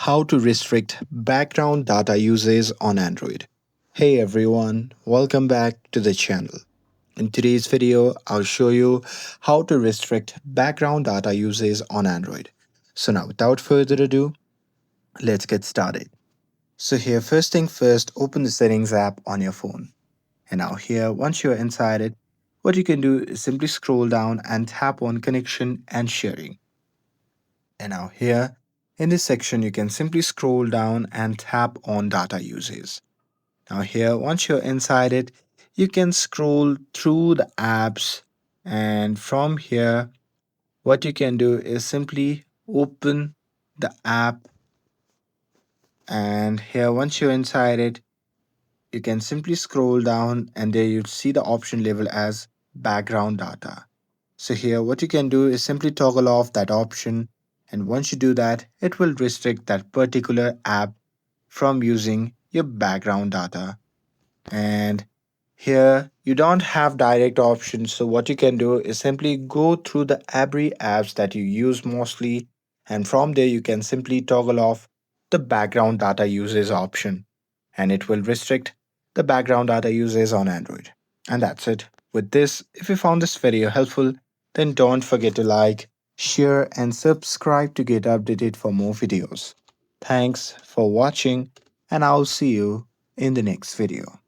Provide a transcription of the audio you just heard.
How to restrict background data usage on Android. Hey everyone, welcome back to the channel. In today's video, I'll show you how to restrict background data usage on Android. So now without further ado, let's get started. So here first thing first, open the settings app on your phone. And now here, once you're inside it, what you can do is simply scroll down and tap on connection and sharing. And now here in this section, you can simply scroll down and tap on data uses. Now here, once you're inside it, you can scroll through the apps, and from here, what you can do is simply open the app, and here once you're inside it, you can simply scroll down and there you'll see the option labeled as background data. So here what you can do is simply toggle off that option, and once you do that, it will restrict that particular app from using your background data. And here you don't have direct options, so what you can do is simply go through the every apps that you use mostly, and from there you can simply toggle off the background data usage option, and it will restrict the background data usage on Android. And that's it. With this, if you found this video helpful, then don't forget to like, share, and subscribe to get updated for more videos. Thanks for watching, and I'll see you in the next video.